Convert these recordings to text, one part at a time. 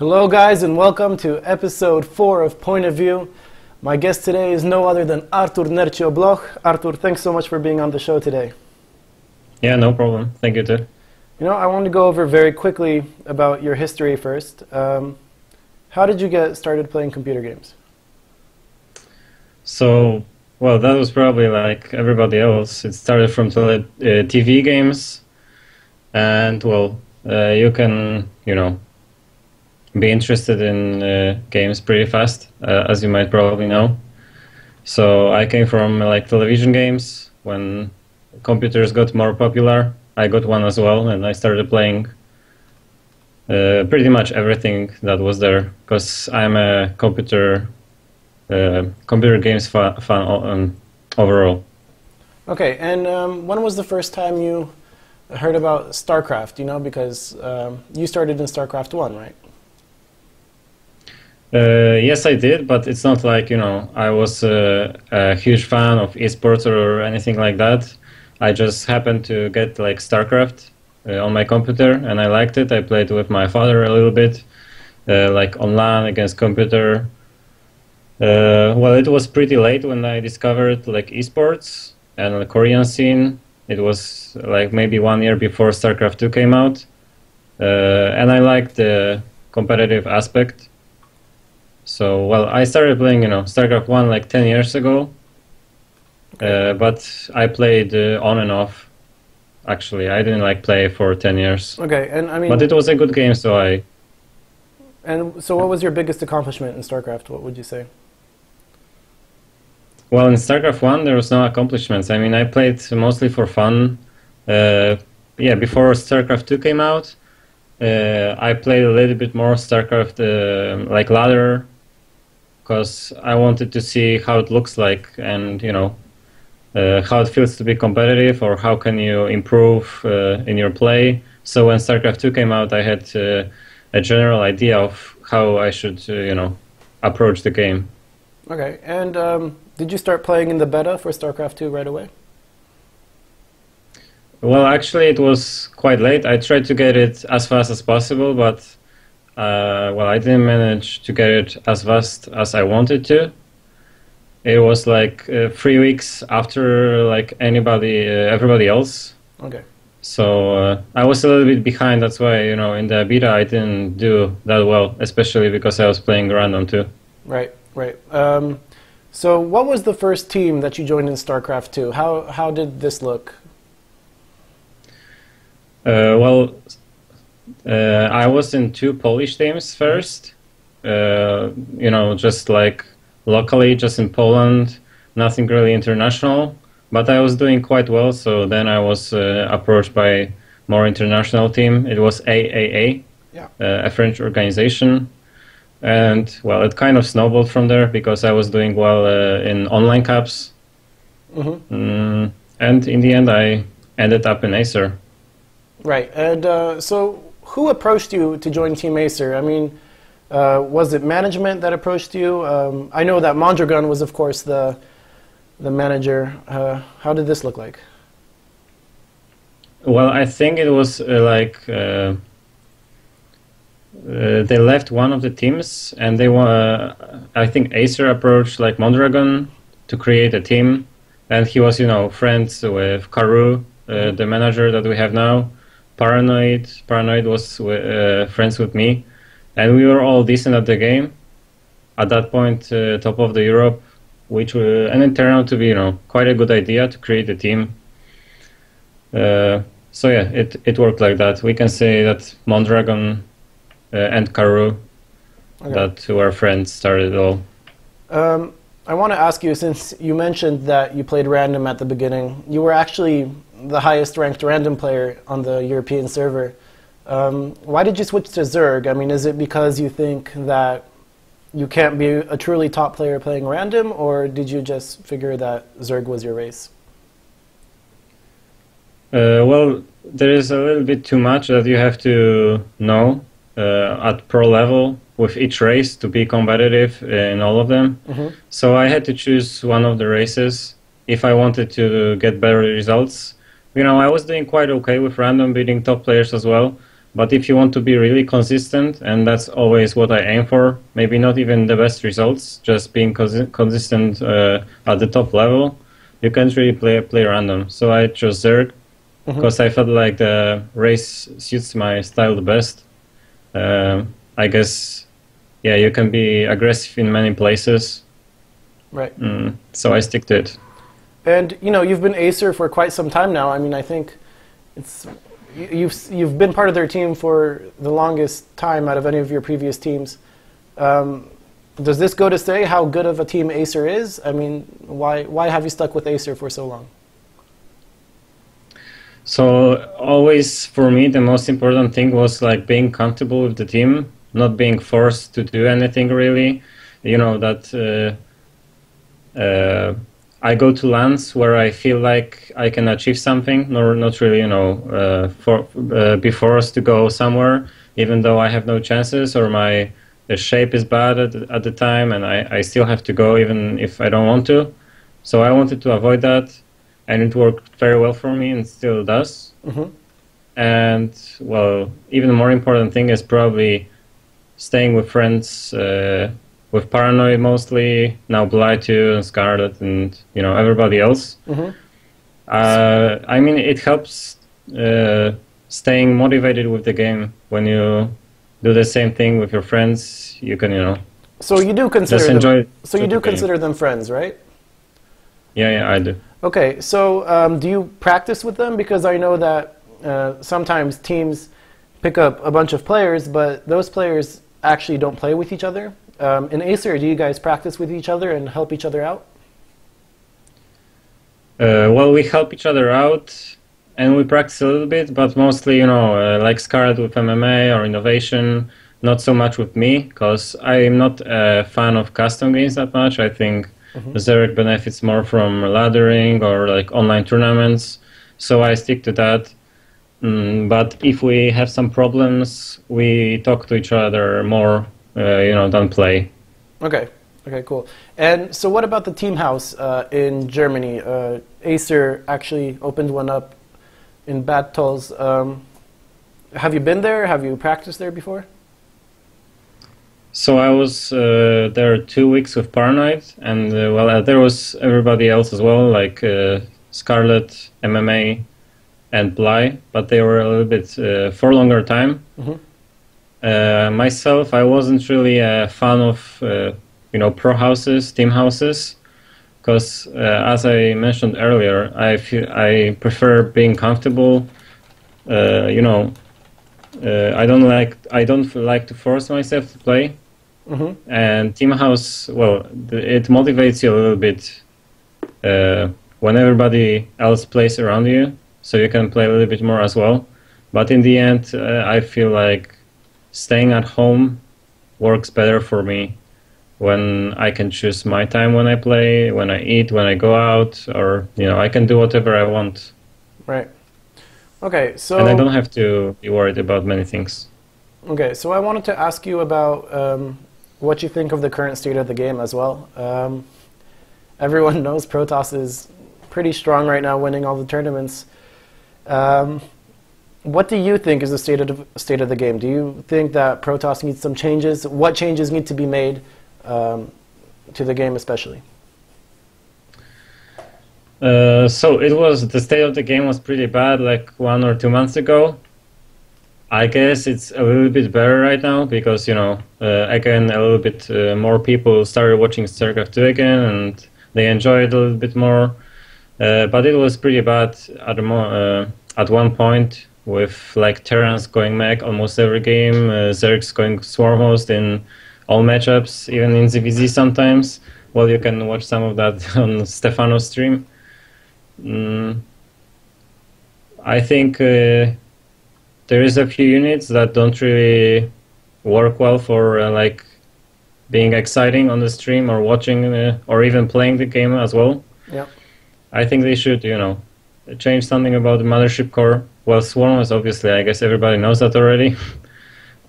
Hello guys and welcome to episode 4 of Point of View. My guest today is no other than Artur.Nerchio Bloch. Artur, thanks so much for being on the show today. Yeah, no problem. Thank you too. You know, I wanted to go over very quickly about your history first. How did you get started playing computer games? So, well, that was probably like everybody else. It started from TV games, and well, you can, be interested in games pretty fast, as you might probably know. So I came from like television games. When computers got more popular, I got one as well, and I started playing pretty much everything that was there, because I'm a computer games fan overall. Okay, and when was the first time you heard about StarCraft? Because you started in StarCraft 1, right? Yes, I did, but it's not like, I was a huge fan of esports or anything like that. I just happened to get like StarCraft on my computer, and I liked it. I played with my father a little bit, like online against computer. Well, it was pretty late when I discovered like esports and the Korean scene. It was like maybe 1 year before StarCraft 2 came out, and I liked the competitive aspect. So, well, I started playing, StarCraft 1 like 10 years ago, but I played on and off. Actually, I didn't like play for 10 years. Okay, and I mean... But it was a good game, so I... And so what was your biggest accomplishment in StarCraft? What would you say? Well, in StarCraft 1, there was no accomplishments. I mean, I played mostly for fun. Before StarCraft 2 came out, I played a little bit more StarCraft like ladder, because I wanted to see how it looks like, and how it feels to be competitive, or how can you improve in your play. So when StarCraft 2 came out, I had a general idea of how I should approach the game. Okay, and did you start playing in the beta for StarCraft 2 right away? Well, actually, it was quite late. I tried to get it as fast as possible, but I didn't manage to get it as fast as I wanted to. It was like 3 weeks after like everybody else. Okay. So I was a little bit behind. That's why in the beta I didn't do that well, especially because I was playing random too. Right. So what was the first team that you joined in StarCraft 2? How did this look? I was in 2 Polish teams first, just like locally, just in Poland, nothing really international, but I was doing quite well, so then I was approached by more international team. It was AAA, a French organization, and well, it kind of snowballed from there, because I was doing well in online cups, and in the end I ended up in Acer. Right, and so who approached you to join Team Acer? I mean, was it management that approached you? I know that Mondragon was, of course, the manager. How did this look like? Well, I think it was they left one of the teams, and I think Acer approached like Mondragon to create a team, and he was, friends with Karu, the manager that we have now. Paranoid was friends with me, and we were all decent at the game. At that point, top of the Europe, and it turned out to be, quite a good idea to create a team. So yeah, it worked like that. We can say that Mondragon and Karu, that were friends, started it all. I want to ask you, since you mentioned that you played random at the beginning, you were actually the highest ranked random player on the European server. Why did you switch to Zerg? I mean, is it because you think that you can't be a truly top player playing random, or did you just figure that Zerg was your race? Well, there is a little bit too much that you have to know at pro level with each race to be competitive in all of them. So I had to choose one of the races if I wanted to get better results. I was doing quite okay with random, beating top players as well, But if you want to be really consistent, and that's always what I aim for, maybe not even the best results, just being consistent at the top level, you can't really play random. So I chose Zerg because I felt like the race suits my style the best. I guess, yeah, you can be aggressive in many places. Right. So I stick to it. And you've been Acer for quite some time now. I mean, I think you've been part of their team for the longest time out of any of your previous teams. Does this go to say how good of a team Acer is? I mean, why have you stuck with Acer for so long? So always for me the most important thing was like being comfortable with the team, not being forced to do anything really. That I go to lands where I feel like I can achieve something, not really, be forced to go somewhere, even though I have no chances or the shape is bad at the time, and I still have to go even if I don't want to. So I wanted to avoid that, and it worked very well for me, and still does. And well, even more important thing is probably staying with friends. With Paranoid mostly, now Bly too, and Scarlet, and everybody else. I mean, it helps staying motivated with the game. When you do the same thing with your friends, you can, So you do consider just enjoy. So you do consider them friends, right? Yeah, I do. Okay, so do you practice with them? Because I know that sometimes teams pick up a bunch of players, but those players actually don't play with each other. In Acer, do you guys practice with each other and help each other out? Well, we help each other out, and we practice a little bit, but mostly, like Scarlet with MMA or Innovation, not so much with me, because I'm not a fan of custom games that much. I think Zerg benefits more from laddering or like online tournaments, so I stick to that. But if we have some problems, we talk to each other more. Don't play. Okay, cool. And so what about the team house in Germany? Acer actually opened one up in Bad Tolls. Have you been there? Have you practiced there before? So I was there 2 weeks with Paranoid, and there was everybody else as well, like Scarlet, MMA, and Bly, but they were a little bit for longer time. Myself, I wasn't really a fan of pro houses, team houses, because as I mentioned earlier, I prefer being comfortable. I don't like to force myself to play. And team house, well, it motivates you a little bit when everybody else plays around you, so you can play a little bit more as well. But in the end, I feel like staying at home works better for me when I can choose my time when I play, when I eat, when I go out, or I can do whatever I want. Right. Okay, so... And I don't have to be worried about many things. Okay, so I wanted to ask you about what you think of the current state of the game as well. Everyone knows Protoss is pretty strong right now, winning all the tournaments. What do you think is the state of the game? Do you think that Protoss needs some changes? What changes need to be made to the game especially? So the state of the game was pretty bad like 1 or 2 months ago. I guess it's a little bit better right now because, again, a little bit more people started watching StarCraft 2 again, and they enjoy it a little bit more. But it was pretty bad at one point, with like Terrans going mech almost every game, Zergs going swarm host in all matchups, even in ZVZ sometimes. Well, you can watch some of that on Stefano's stream. I think there is a few units that don't really work well for like being exciting on the stream or watching or even playing the game as well. Yeah. I think they should, change something about the Mothership Core. Well, Swarm is obviously, I guess everybody knows that already.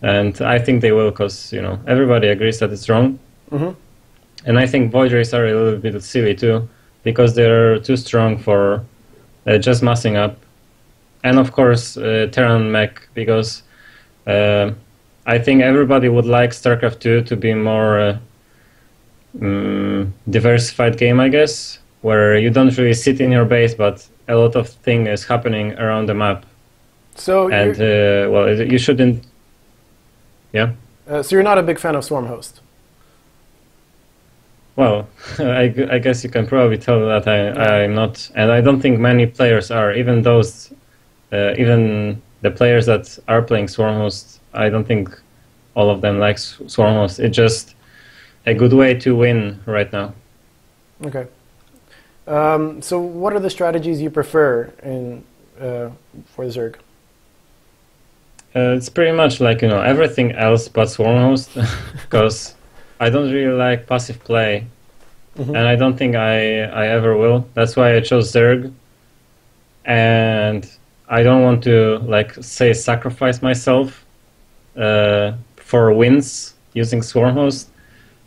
And I think they will because, everybody agrees that it's wrong. And I think Void Rays are a little bit silly too, because they're too strong for just massing up. And of course, Terran mech, because I think everybody would like StarCraft 2 to be more diversified game, I guess, where you don't really sit in your base, but a lot of thing is happening around the map. So and well, you shouldn't. Yeah. So you're not a big fan of Swarmhost. Well, I guess you can probably tell that I'm not, and I don't think many players are. Even those, even the players that are playing Swarmhost, I don't think all of them like Swarmhost. It's just a good way to win right now. Okay. So what are the strategies you prefer in for Zerg? It's pretty much like, everything else but Swarmhost, because I don't really like passive play, and I don't think I ever will. That's why I chose Zerg, and I don't want to, say, sacrifice myself for wins using Swarmhost.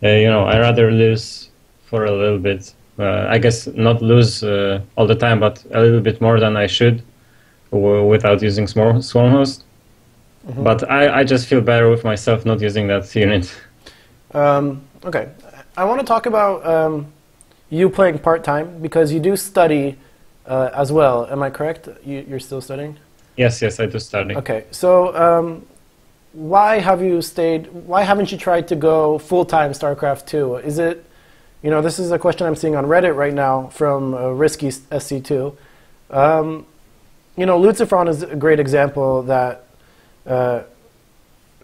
I rather lose for a little bit. I guess not lose all the time, but a little bit more than I should without using Swarmhost. But I just feel better with myself not using that unit. Okay. I want to talk about you playing part-time, because you do study as well. Am I correct? You're still studying? Yes, I do study. Okay. So why haven't you tried to go full-time StarCraft 2? Is it, this is a question I'm seeing on Reddit right now from Risky SC2. Lucifron is a great example that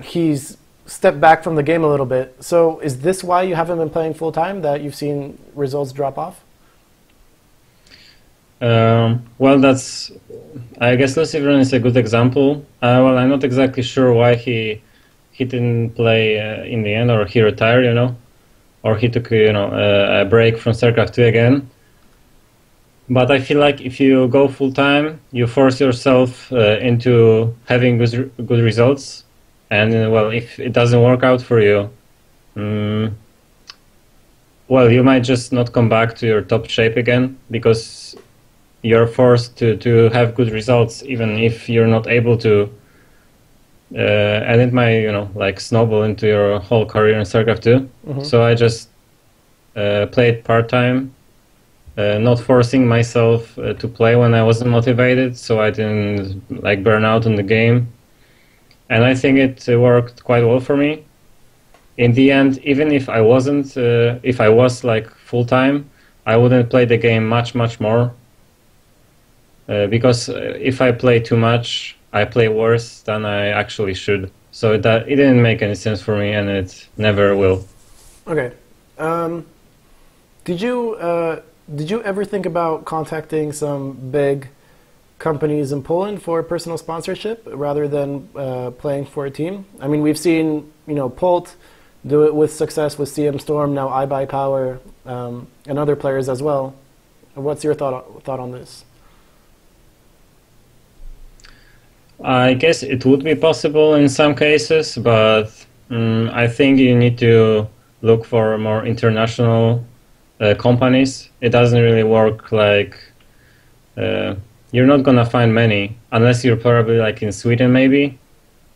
he's stepped back from the game a little bit. So is this why you haven't been playing full-time, that you've seen results drop off? Well, I guess Lucifron is a good example. Well, I'm not exactly sure why he didn't play in the end, or he retired, or he took a break from StarCraft 2 again. But I feel like if you go full-time, you force yourself into having good results. And, well, if it doesn't work out for you, well, you might just not come back to your top shape again, because you're forced to have good results, even if you're not able to. And it might, snowball into your whole career in StarCraft 2. So I just played part-time, not forcing myself to play when I wasn't motivated, so I didn't burn out on the game. And I think it worked quite well for me. In the end, even if I wasn't, if I was full-time, I wouldn't play the game much more. Because if I play too much, I play worse than I actually should. So it didn't make any sense for me, and it never will. Okay. Did you ever think about contacting some big companies in Poland for personal sponsorship rather than playing for a team? I mean, we've seen Polt do it with success with CM Storm, now iBuyPower, and other players as well. What's your thought on this? I guess it would be possible in some cases, but I think you need to look for more international companies. It doesn't really work you're not gonna find many, unless you're probably in Sweden maybe.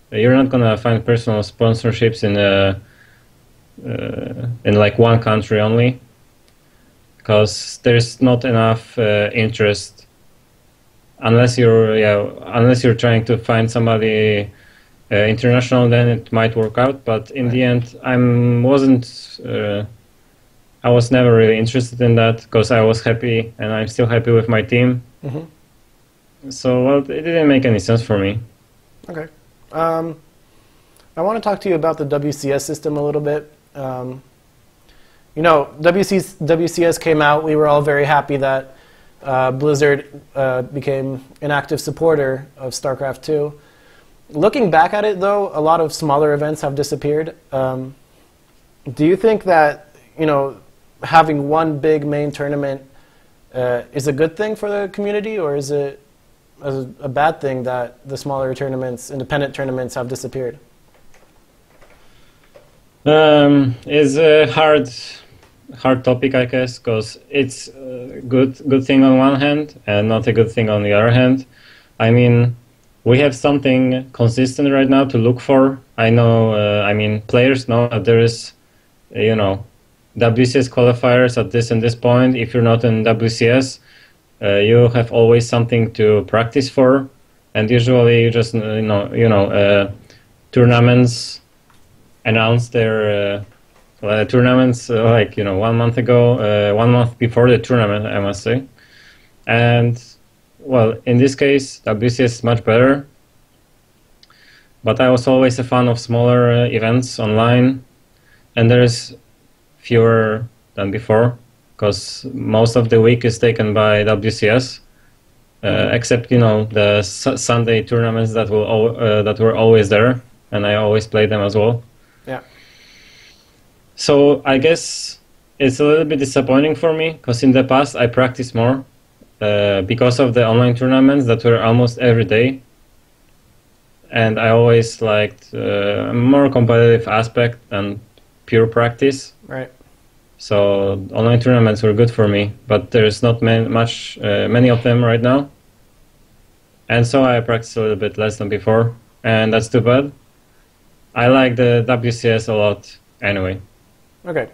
You're not gonna find personal sponsorships in one country only, because there's not enough interest. Unless you're trying to find somebody international, then it might work out. But in the end, I was never really interested in that, because I was happy, and I'm still happy with my team. So, well, it didn't make any sense for me. Okay. I want to talk to you about the WCS system a little bit. WCS came out. We were all very happy that Blizzard became an active supporter of StarCraft 2. Looking back at it, though, a lot of smaller events have disappeared. Do you think that, having one big main tournament is a good thing for the community, or is it a bad thing that the smaller tournaments, independent tournaments, have disappeared? It's a hard topic, I guess, because it's a good thing on one hand and not a good thing on the other hand. I mean, we have something consistent right now to look for. I know, I mean, players know that there is, you know, WCS qualifiers at this and this point. If you're not in WCS, you have always something to practice for, and usually you just tournaments announce their tournaments like 1 month ago, 1 month before the tournament, I must say. And well, in this case, WCS is much better. But I was always a fan of smaller events online, and there's fewer than before, because most of the week is taken by WCS, except the Sunday tournaments that were always there, and I always played them as well. Yeah. So I guess it's a little bit disappointing for me, because in the past I practiced more because of the online tournaments that were almost every day, and I always liked a more competitive aspect than pure practice. Right. So online tournaments were good for me, but there's not many of them right now, and so I practice a little bit less than before, and that's too bad. I like the WCS a lot anyway. Okay.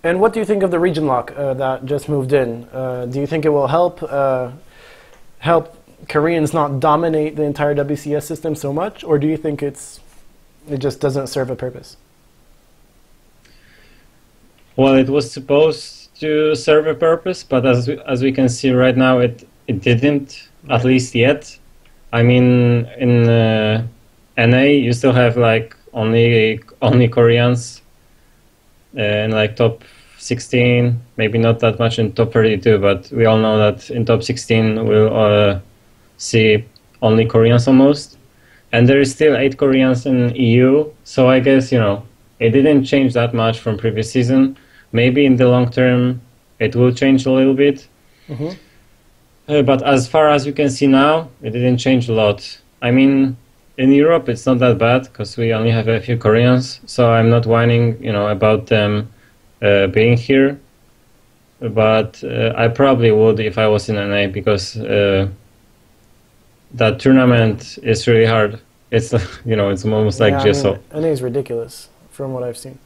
And what do you think of the region lock that just moved in? Do you think it will help Koreans not dominate the entire WCS system so much, or do you think it just doesn't serve a purpose? Well, it was supposed to serve a purpose, but as we can see right now, it didn't, at least yet. I mean, in NA, you still have like only Koreans in like top 16, maybe not that much in top 32, but we all know that in top 16 we'll see only Koreans almost. And there is still 8 Koreans in EU, so I guess, it didn't change that much from previous season. Maybe in the long term it will change a little bit. Mm-hmm. But as far as you can see now, it didn't change a lot. I mean, in Europe it's not that bad because we only have a few Koreans, so I'm not whining, about them being here. But I probably would if I was in NA, because that tournament is really hard. It's it's almost like GSO. NA is ridiculous from what I've seen.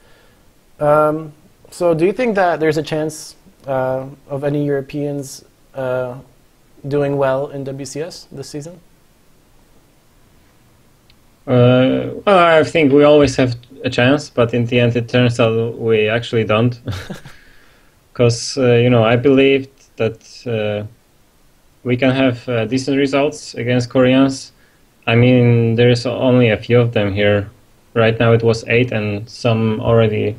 So do you think that there's a chance of any Europeans doing well in WCS this season? Well, I think we always have a chance, but in the end it turns out we actually don't. Because, I believed that we can have decent results against Koreans. I mean, there's only a few of them here. Right now it was 8, and some already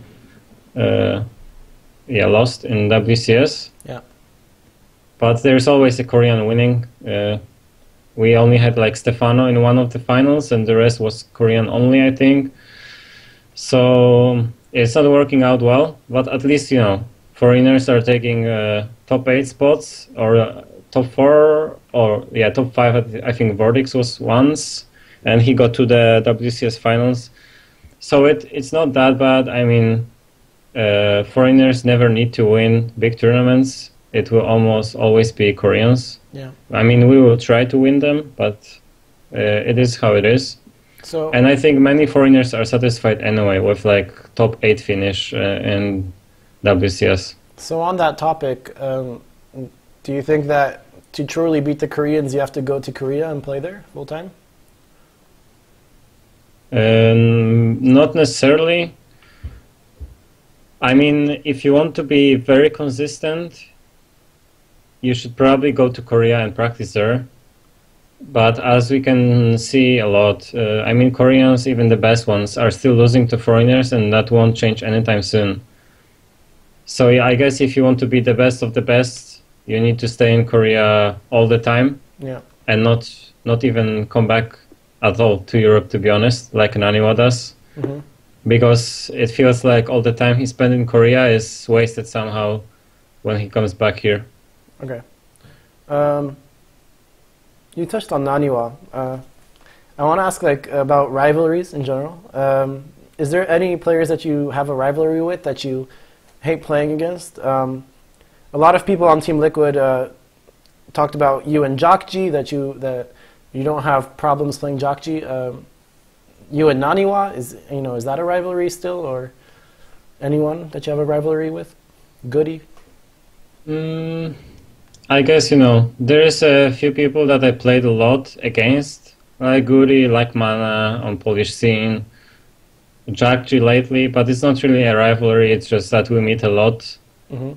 lost in WCS. Yeah. But there's always a Korean winning. We only had like Stefano in one of the finals, and the rest was Korean only, I think. So it's not working out well, but at least, foreigners are taking top 8 spots, or top 4, or top 5. I think Vordix was once, and he got to the WCS finals. So it's not that bad. I mean, foreigners never need to win big tournaments. It will almost always be Koreans. Yeah. I mean, we will try to win them, but it is how it is. So, and I think many foreigners are satisfied anyway with like top 8 finish in WCS. So on that topic, do you think that to truly beat the Koreans, you have to go to Korea and play there full time? Not necessarily. I mean, if you want to be very consistent, you should probably go to Korea and practice there. But as we can see a lot, I mean, Koreans, even the best ones, are still losing to foreigners, and that won't change anytime soon. So I guess if you want to be the best of the best, you need to stay in Korea all the time, and not even come back at all to Europe, to be honest, like Naniwa does. Mm-hmm. Because it feels like all the time he spent in Korea is wasted somehow when he comes back here. Okay. You touched on Naniwa. I want to ask about rivalries in general. Is there any players that you have a rivalry with that you hate playing against? A lot of people on Team Liquid talked about you and Jockji, that You don't have problems playing Jakji. You and Naniwa, is that a rivalry still, or anyone that you have a rivalry with? Goody? I guess, there is a few people that I played a lot against, like Goody, like Mana on Polish scene, Jakji lately, but it's not really a rivalry, it's just that we meet a lot.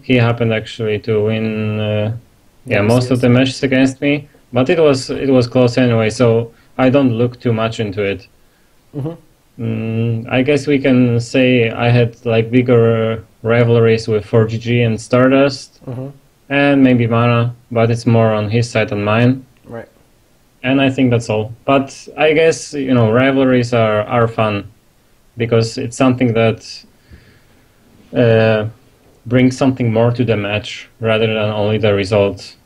He happened actually to win most of the matches against me, but it was close anyway, so I don't look too much into it. I guess we can say I had like bigger rivalries with 4GG and Stardust, and maybe Mana, but it's more on his side than mine. Right. And I think that's all. But I guess rivalries are fun because it's something that brings something more to the match rather than only the result.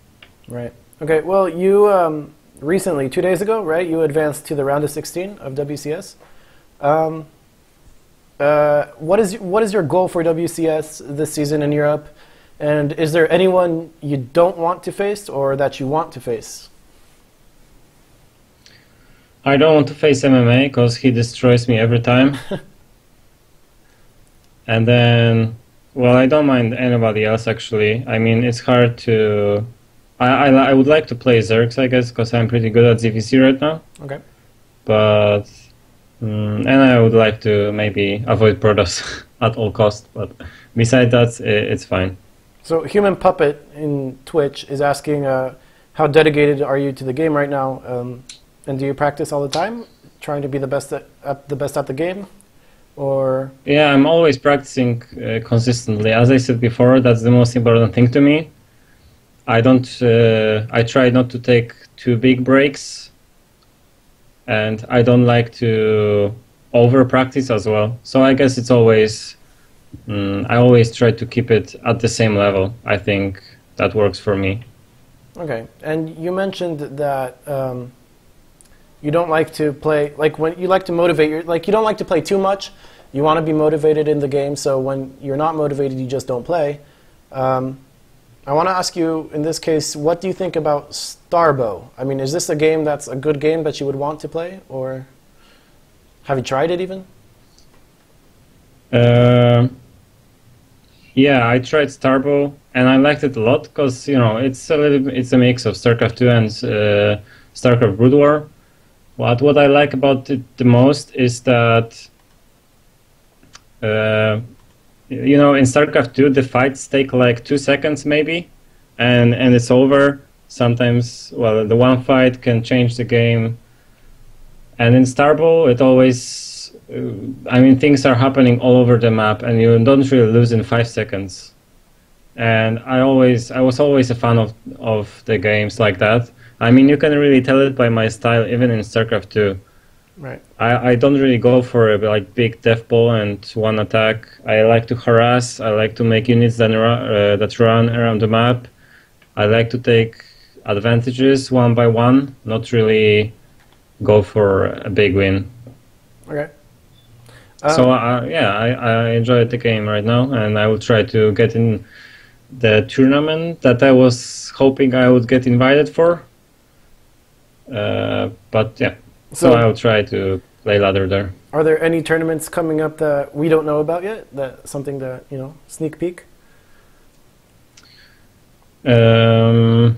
Right. Okay. Well, you recently, 2 days ago, right? You advanced to the round of 16 of WCS. What is your goal for WCS this season in Europe? And is there anyone you don't want to face or that you want to face? I don't want to face MMA because he destroys me every time. And then, well, I don't mind anybody else actually. I mean, it's hard to... I would like to play Zergs, I guess, because I'm pretty good at ZVC right now. Okay. But... and I would like to maybe avoid Protoss at all costs, but besides that, it's fine. So Human Puppet in Twitch is asking, how dedicated are you to the game right now? And do you practice all the time, trying to be the best at the game? Or... Yeah, I'm always practicing consistently. As I said before, that's the most important thing to me. I try not to take too big breaks. And I don't like to over practice as well. So I guess it's always, I always try to keep it at the same level. I think that works for me. Okay. And you mentioned that you don't like to play, like when you like to motivate, you don't like to play too much. You want to be motivated in the game. So when you're not motivated, you just don't play. I want to ask you, in this case, what do you think about Starbow? I mean, is this a game that's a good game that you would want to play, or have you tried it even? Yeah, I tried Starbow, and I liked it a lot because it's a mix of StarCraft 2 and StarCraft Brood War. What I like about it the most is that in StarCraft 2, the fights take like 2 seconds maybe, and it's over. Sometimes, well, the one fight can change the game. And in Starbow, it always, things are happening all over the map, and you don't really lose in 5 seconds. And I was always a fan of the games like that. I mean, you can really tell it by my style, even in StarCraft 2. Right. I don't really go for a big death ball and one attack. I like to harass. I like to make units that run around the map. I like to take advantages one by one, not really go for a big win. Okay. So I enjoy the game right now, and I will try to get in the tournament that I was hoping I would get invited for. But yeah. So I'll try to play ladder there. Are there any tournaments coming up that we don't know about yet? Something that, sneak peek? In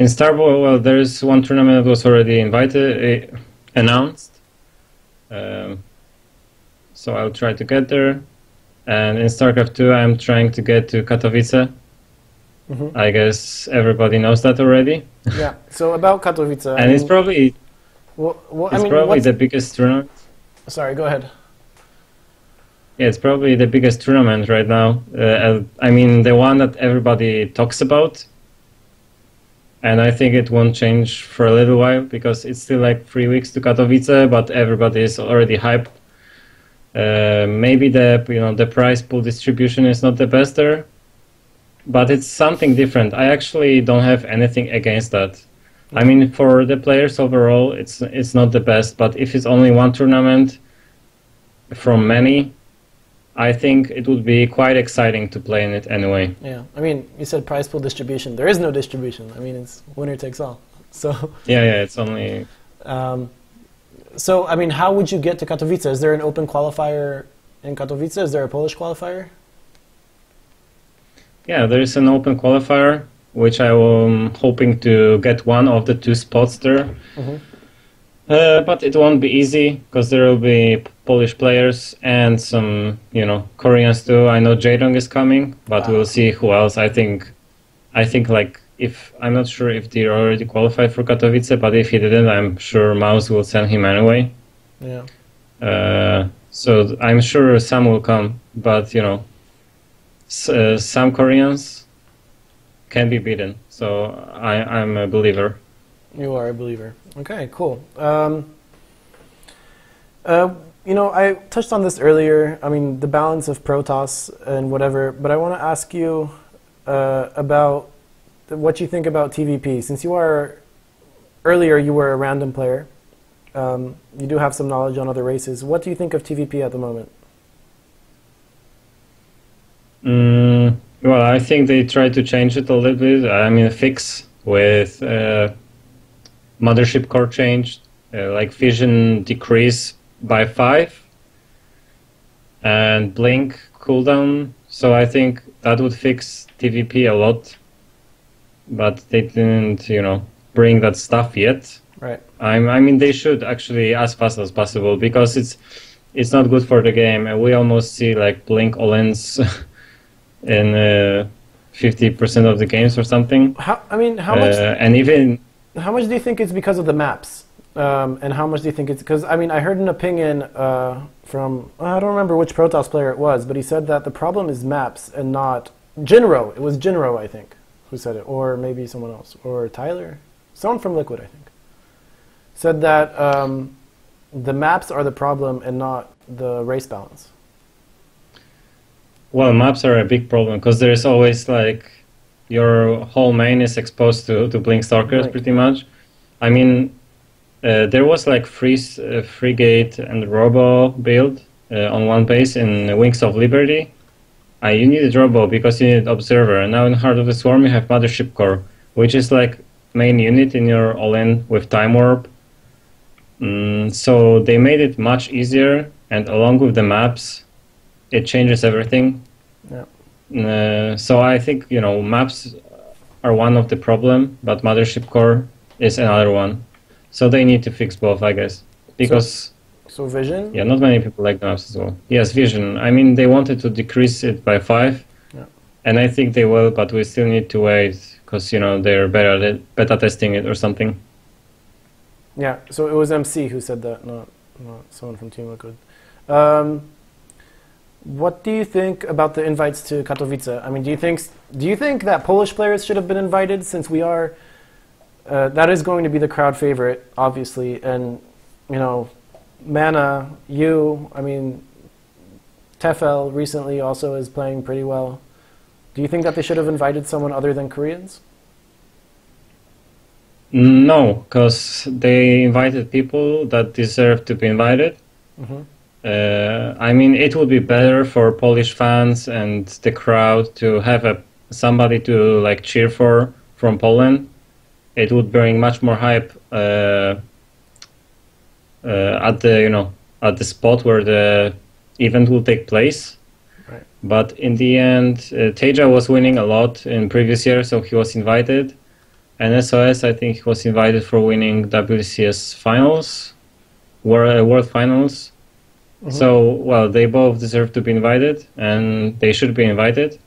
Starbow, well, there's one tournament that was already announced. So I'll try to get there. And in StarCraft 2, I'm trying to get to Katowice. I guess everybody knows that already. Yeah. So about Katowice, and it's probably the biggest tournament. Sorry, go ahead. Yeah, it's probably the biggest tournament right now. The one that everybody talks about. And I think it won't change for a little while because it's still like 3 weeks to Katowice, but everybody is already hyped. Maybe the prize pool distribution is not the best there, but it's something different. I actually don't have anything against that. I mean, for the players overall, it's not the best, but if it's only one tournament from many, I think it would be quite exciting to play in it anyway. Yeah, I mean, you said prize pool distribution. There is no distribution. I mean, it's winner takes all. So Yeah, it's only. so I mean, how would you get to Katowice? Is there an open qualifier in Katowice? Is there a Polish qualifier? Yeah, there is an open qualifier, which I am hoping to get one of the two spots there. But it won't be easy because there will be Polish players and some, Koreans too. I know Jaedong is coming, but we'll see who else. I think like if I'm not sure if they already qualified for Katowice, but if he didn't, I'm sure Maus will send him anyway. Yeah. So I'm sure some will come, but some Koreans can be beaten. So I'm a believer. You are a believer. Okay, cool. I touched on this earlier. I mean, the balance of Protoss and whatever, but I want to ask you about what you think about TVP. Since you were a random player, you do have some knowledge on other races. What do you think of TVP at the moment? Well, I think they tried to change it a little bit. I mean, fix with mothership core changed, like vision decrease by 5 and blink cooldown. So I think that would fix TVP a lot, but they didn't, bring that stuff yet. Right. I mean, they should actually as fast as possible because it's not good for the game, and we almost see like blink all-ins in 50% of the games or something. How much? And even how much do you think it's because of the maps? And how much do you think it's because? I mean, I heard an opinion from I don't remember which Protoss player it was, but he said that the problem is maps and not Jinro. It was Jinro, I think, who said it, or maybe someone else, or Tyler, someone from Liquid, I think, said that the maps are the problem and not the race balance. Well, maps are a big problem because there is always like your whole main is exposed to blink StarCraft Right. pretty much. I mean, there was like Frigate and Robo build on one base in Wings of Liberty. You needed Robo because you needed Observer, and now in Heart of the Swarm you have Mothership Core, which is like main unit in your all-in with Time Warp. So they made it much easier, and along with the maps, it changes everything. Yeah. So I think maps are one of the problem, but Mothership Core is another one. So they need to fix both, I guess, because So vision. yeah, not many people like maps as well. Yes, vision. I mean, they wanted to decrease it by 5, and I think they will, but we still need to wait because they're beta testing it or something. Yeah. So it was MC who said that, not someone from Team Liquid. What do you think about the invites to Katowice? I mean, do you think that Polish players should have been invited, since we are that is going to be the crowd favorite, obviously, and Mana, I mean, Tefel recently also is playing pretty well. Do you think that they should have invited someone other than Koreans? No, because they invited people that deserve to be invited. I mean, it would be better for Polish fans and the crowd to have somebody to like cheer for from Poland. It would bring much more hype at the spot where the event will take place. Right. But in the end, Teja was winning a lot in previous years, so he was invited. And SOS, I think he was invited for winning WCS finals, World Finals. So, well, they both deserve to be invited, and they should be invited.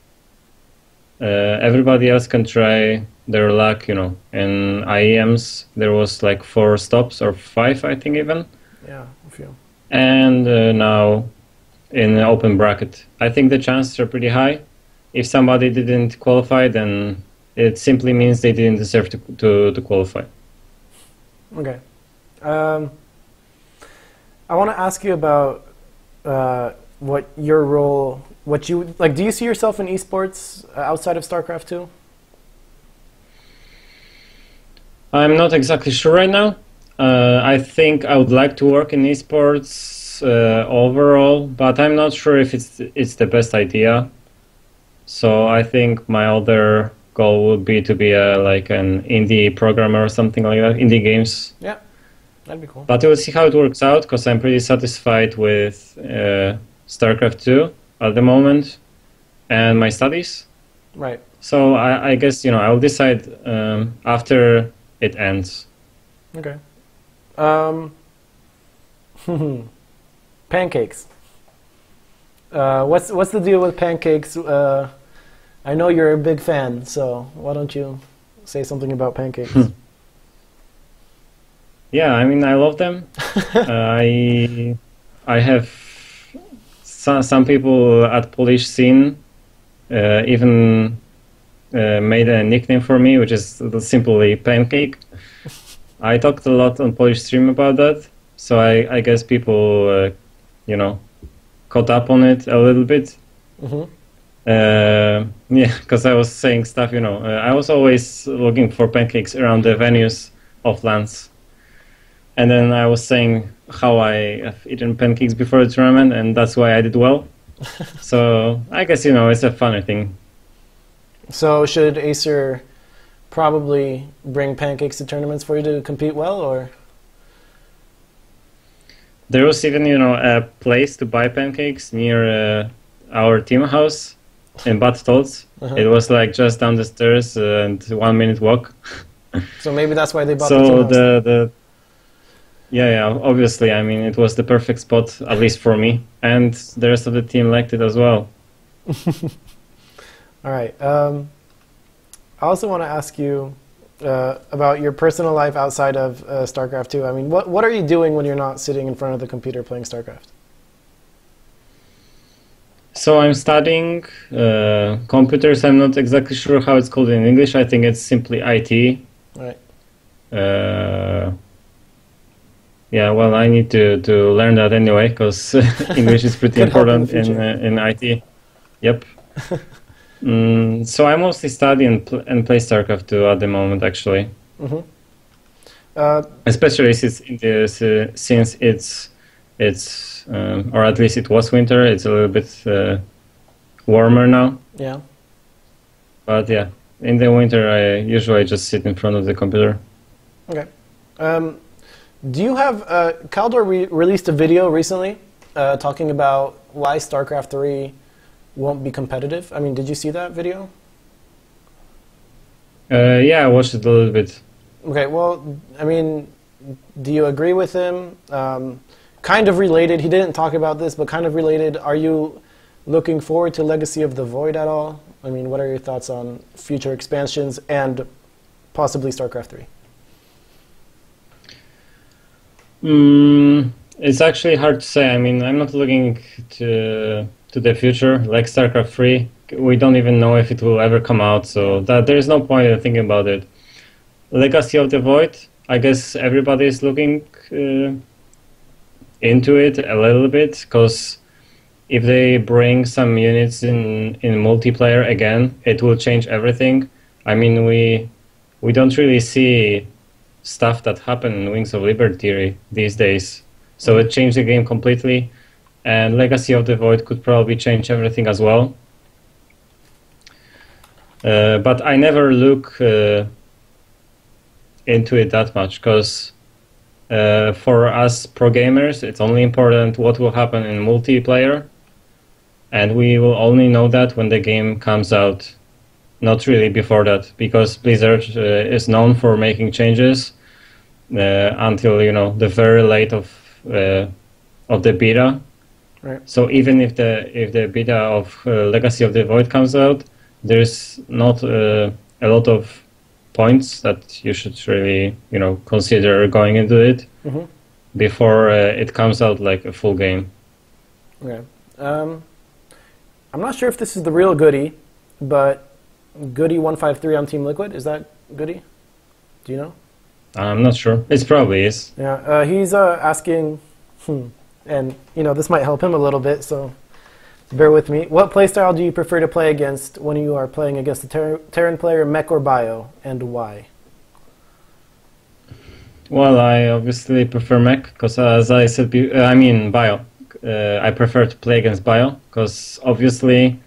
Everybody else can try their luck, In IEMs, there was like 4 stops, or 5, I think even. Yeah, a few. And now in the open bracket. I think the chances are pretty high. If somebody didn't qualify, then it simply means they didn't deserve to qualify. Okay. I want to ask you about what your role, what you like. Do you see yourself in esports outside of StarCraft 2? I'm not exactly sure right now. I think I would like to work in esports overall, but I'm not sure if it's the best idea. So I think my other goal would be to be like an indie programmer or something like that, indie games. Yeah, that'd be cool. But we'll see how it works out, because I'm pretty satisfied with StarCraft 2 at the moment and my studies. Right. So I guess, I'll decide after it ends. Okay. Pancakes. What's the deal with pancakes? I know you're a big fan, so why don't you say something about pancakes? Yeah, I mean, I love them. I have some people at Polish scene even made a nickname for me, which is simply Pancake. I talked a lot on Polish stream about that, so I guess people, caught up on it a little bit. Mm-hmm. Yeah, because I was saying stuff, I was always looking for pancakes around the venues of LANs. And then I was saying how I have eaten pancakes before the tournament, and that's why I did well. So I guess, it's a funny thing. So should Acer probably bring pancakes to tournaments for you to compete well, or? There was even, a place to buy pancakes near our team house in Bad Stolz. Uh-huh. It was like just down the stairs and 1 minute walk. So maybe that's why they bought So the team house. Yeah, obviously, I mean, it was the perfect spot, at least for me, and the rest of the team liked it as well. All right. I also want to ask you about your personal life outside of StarCraft 2. I mean, what are you doing when you're not sitting in front of the computer playing StarCraft? So I'm studying computers. I'm not exactly sure how it's called in English. I think it's simply IT. All right. Yeah, well, I need to learn that anyway, because English is pretty important in IT. Yep. So I mostly study and play StarCraft 2 at the moment, actually. Mm-hmm. Especially since it's or at least it was winter. It's a little bit warmer now. Yeah. But yeah, in the winter I usually just sit in front of the computer. Okay. Do you have Kaldor released a video recently talking about why StarCraft 3 won't be competitive? I mean, did you see that video? Yeah, I watched it a little bit. Okay, well, I mean, do you agree with him? Kind of related, he didn't talk about this, but kind of related, are you looking forward to Legacy of the Void at all? I mean, what are your thoughts on future expansions and possibly StarCraft 3? It's actually hard to say. I mean, I'm not looking to the future. Like StarCraft 3, we don't even know if it will ever come out, so that there is no point in thinking about it. Legacy of the Void, I guess everybody is looking into it a little bit, because if they bring some units in multiplayer again, it will change everything. I mean, we don't really see stuff that happened in Wings of Liberty these days. So it changed the game completely, and Legacy of the Void could probably change everything as well. But I never look into it that much, because for us pro gamers, it's only important what will happen in multiplayer, and we will only know that when the game comes out. Not really before that, because Blizzard is known for making changes until the very late of the beta. Right. So even if the beta of Legacy of the Void comes out, there's not a lot of points that you should really consider going into it before it comes out like a full game. Okay. I'm not sure if this is the real Goody, but Goody153 on Team Liquid, is that Goody? Do you know? I'm not sure. It probably is. Yeah, he's asking, and this might help him a little bit, so bear with me. What playstyle do you prefer to play against when you are playing against a Terran player, mech or bio, and why? Well, I obviously prefer mech, because as I said, bio. I prefer to play against bio, because obviously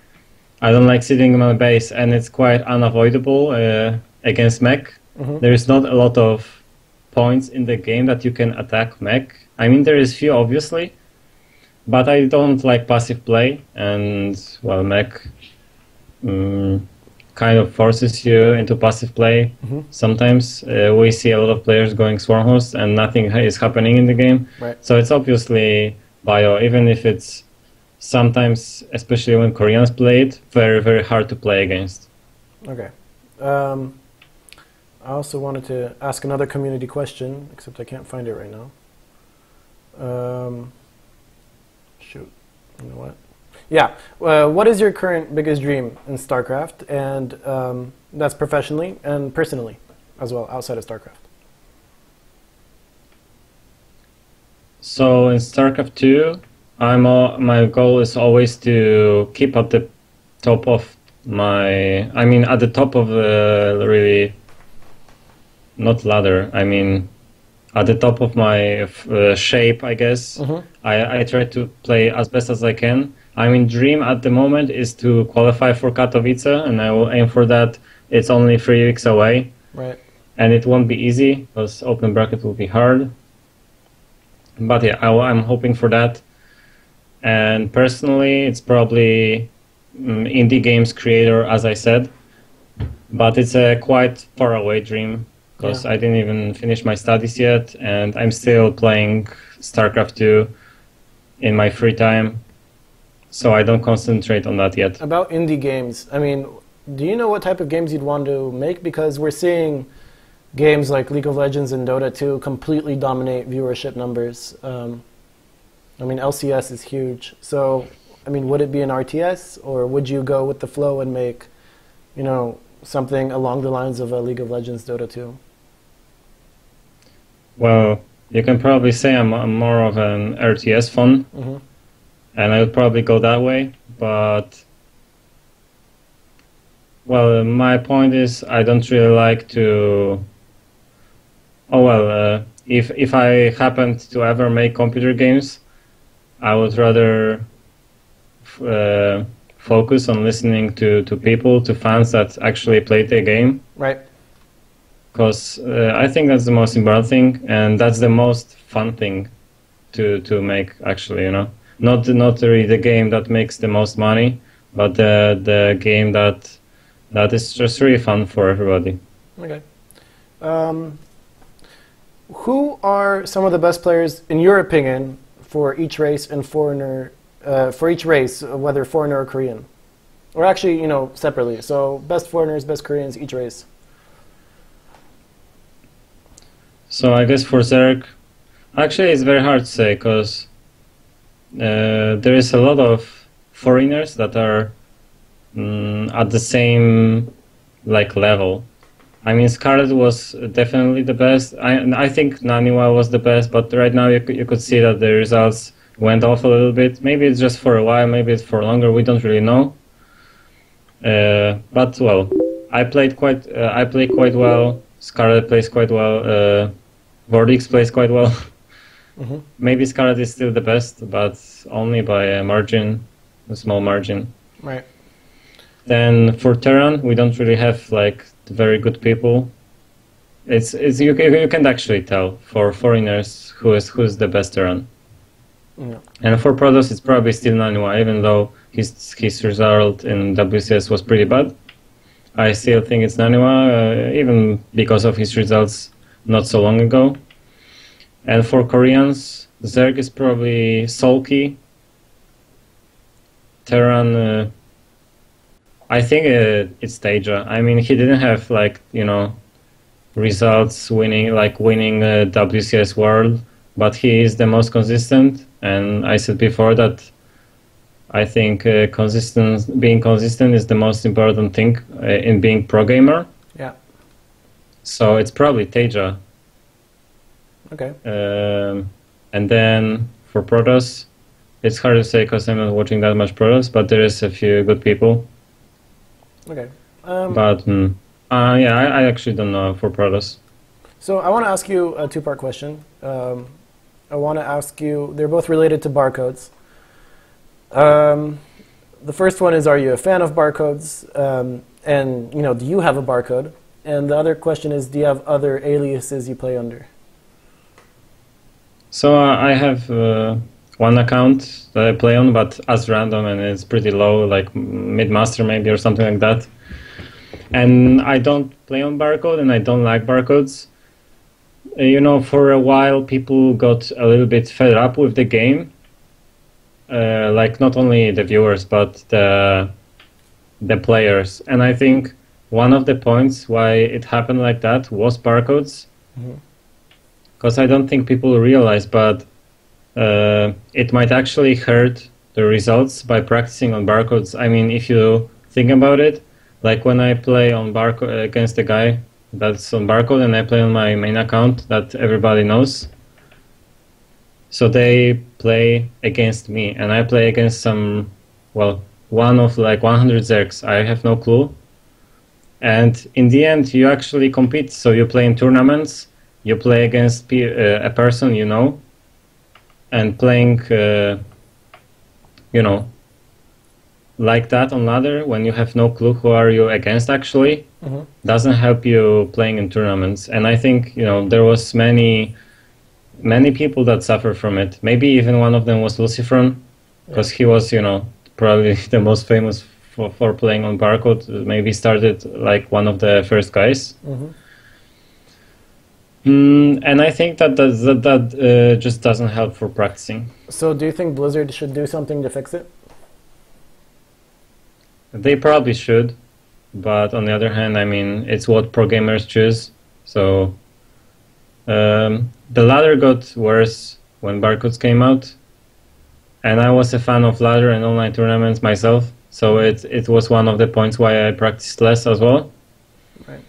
I don't like sitting on my base, and it's quite unavoidable against mech. There is not a lot of points in the game that you can attack mech. I mean, there is few, obviously, but I don't like passive play, and, well, mech kind of forces you into passive play. Sometimes we see a lot of players going swarm host, and nothing is happening in the game. Right. So it's obviously bio, even if it's sometimes, especially when Koreans play it, very, very hard to play against. Okay. I also wanted to ask another community question, except I can't find it right now. Shoot. You know what? Yeah. What is your current biggest dream in StarCraft? And that's professionally and personally as well, outside of StarCraft. So in StarCraft 2, my goal is always to keep at the top of at the top of the really, not ladder, at the top of my shape, I guess. I try to play as best as I can. Dream at the moment is to qualify for Katowice, and I will aim for that. It's only 3 weeks away. Right. And it won't be easy, because open bracket will be hard. But yeah, I'm hoping for that. And personally, it's probably indie games creator, as I said. But it's a quite far away dream, because I didn't even finish my studies yet, and I'm still playing StarCraft 2 in my free time, so I don't concentrate on that yet. About indie games, do you know what type of games you'd want to make? Because we're seeing games like League of Legends and Dota 2 completely dominate viewership numbers. LCS is huge. So, would it be an RTS, or would you go with the flow and make, something along the lines of a League of Legends, Dota 2? Well, you can probably say I'm more of an RTS fan, and I would probably go that way. But, well, my point is I don't really like to. If I happened to ever make computer games, I would rather focus on listening to people, to fans that actually play the game. Right. Because I think that's the most important thing, and that's the most fun thing to make, actually, Not really the game that makes the most money, but the game that is just really fun for everybody. Okay. Who are some of the best players, in your opinion, for each race and foreigner, for each race, whether foreigner or Korean? Or actually, separately. So best foreigners, best Koreans, each race. So I guess for Zerg, actually it's very hard to say, because there is a lot of foreigners that are at the same level. Scarlet was definitely the best. I think Naniwa was the best, but right now you could see that the results went off a little bit. Maybe it's just for a while, maybe it's for longer. We don't really know. But well, I play quite well. Scarlet plays quite well. Vordix plays quite well. Maybe Scarlet is still the best, but only by a margin, a small margin. Right. Then for Terran, we don't really have very good people. You can't actually tell for foreigners who's the best Terran. Yeah. And for Protoss, it's probably still Naniwa, even though his result in WCS was pretty bad. I still think it's Naniwa, even because of his results not so long ago. And for Koreans, Zerg is probably Solky. Terran, I think it's Teja. He didn't have results winning WCS World, but he is the most consistent. And I said before that I think being consistent is the most important thing in being pro gamer. Yeah. So it's probably Teja. Okay. And then for Protoss, it's hard to say because I'm not watching that much Protoss, but there is a few good people. Okay. I actually don't know for Protoss. So I want to ask you a two-part question. I want to ask you, they're both related to barcodes. The first one is, are you a fan of barcodes? And do you have a barcode? And the other question is, do you have other aliases you play under? So I have one account that I play on, but as random, and it's pretty low, like mid-master maybe or something like that. And I don't play on barcode, and I don't like barcodes. For a while, people got a little bit fed up with the game. Like not only the viewers, but the players. And I think one of the points why it happened like that was barcodes. Because I don't think people realize, but it might actually hurt the results by practicing on barcodes. I mean, if you think about it, like when I play on barcode against a guy that's on barcode, and I play on my main account that everybody knows, so they play against me, and I play against one of like 100 Zergs. I have no clue. And in the end, you actually compete. So you play in tournaments, you play against a person you know, and playing, like that on ladder, when you have no clue who are you against actually, doesn't help you playing in tournaments. And I think, there was many people that suffer from it. Maybe even one of them was Lucifron, because he was, probably the most famous for playing on barcode. Maybe started like one of the first guys. And I think that just doesn't help for practicing. So do you think Blizzard should do something to fix it? They probably should, but on the other hand, I mean, it's what pro gamers choose. So the ladder got worse when barcodes came out, and I was a fan of ladder and online tournaments myself. So it was one of the points why I practiced less as well. Right.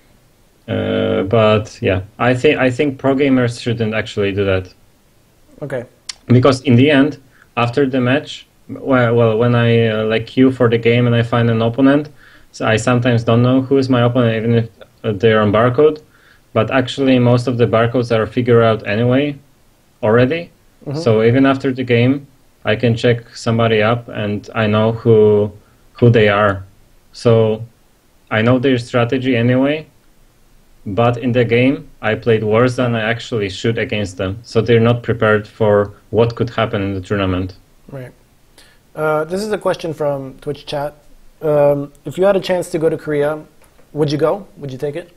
But yeah, I think pro gamers shouldn't actually do that. Okay. Because in the end, after the match, when I queue for the game and I find an opponent, so I sometimes don't know who is my opponent, even if they're on barcode. But actually, most of the barcodes are figured out anyway, already. So even after the game, I can check somebody up and I know who they are. So I know their strategy anyway. But in the game, I played worse than I actually should against them. So they're not prepared for what could happen in the tournament. Right. This is a question from Twitch chat. If you had a chance to go to Korea, would you go? Would you take it?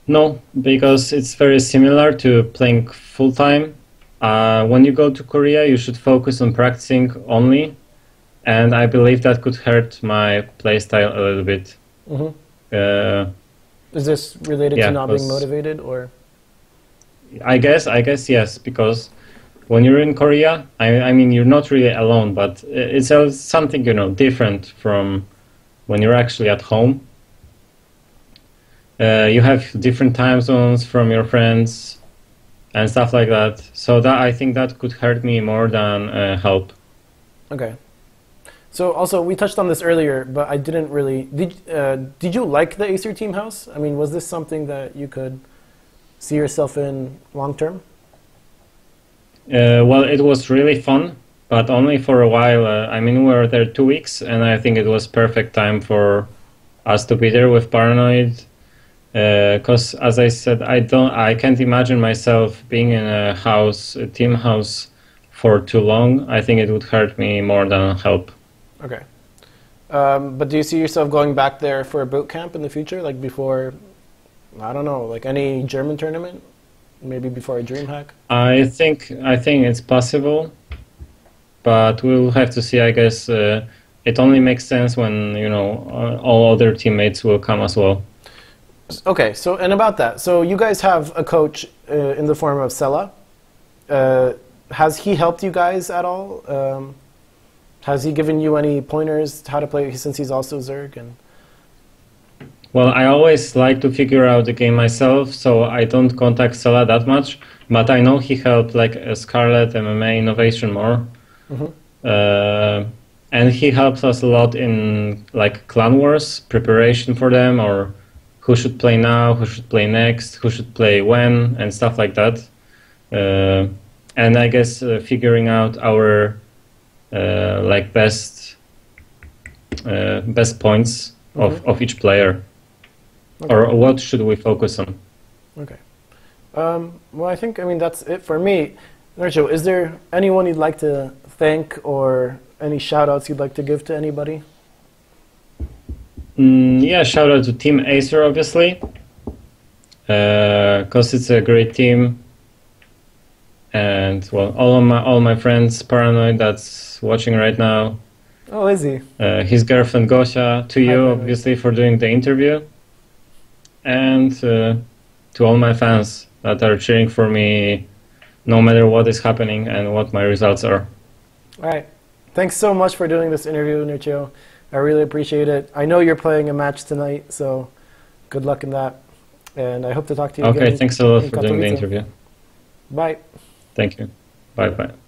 No, because it's very similar to playing full-time. When you go to Korea, you should focus on practicing only. And I believe that could hurt my playstyle a little bit. Is this related to not being motivated, or? I guess yes, because when you're in Korea, I mean, you're not really alone, but it's something, different from when you're actually at home. You have different time zones from your friends and stuff like that. So I think that could hurt me more than help. Okay. So also, we touched on this earlier, but I didn't really... Did you like the Acer team house? I mean, was this something that you could see yourself in long term? Well, it was really fun, but only for a while. I mean, we were there 2 weeks, and I think it was perfect time for us to be there with Paranoid. Because, as I said, I can't imagine myself being in a team house, for too long. I think it would hurt me more than help. Okay. But do you see yourself going back there for a boot camp in the future, like before, I don't know, like any German tournament? Maybe before a DreamHack? I think it's possible, but we'll have to see. I guess it only makes sense when, all other teammates will come as well. Okay, so, and about that, so you guys have a coach in the form of Sela. Has he helped you guys at all? Has he given you any pointers how to play, since he's also Zerg? Well, I always like to figure out the game myself, so I don't contact Sela that much. But I know he helped like Scarlet MMA Innovation more. And he helps us a lot in like Clan Wars preparation for them, or who should play now, who should play next, who should play when, and stuff like that. And I guess figuring out our like best best points of each player, or what should we focus on? Okay. Well, I think that's it for me. Nerchio, is there anyone you'd like to thank or any shout-outs you'd like to give to anybody? Yeah, shout out to Team Acer, obviously, because it's a great team. And well, all my friends, Paranoid, that's watching right now. Oh, is he? His girlfriend Gosia, to you, obviously, for doing the interview, and to all my fans that are cheering for me, no matter what is happening and what my results are. All right. Thanks so much for doing this interview, Nerchio. I really appreciate it. I know you're playing a match tonight, so good luck in that. And I hope to talk to you again. Okay, thanks a lot for doing the interview. Bye. Thank you. Bye-bye.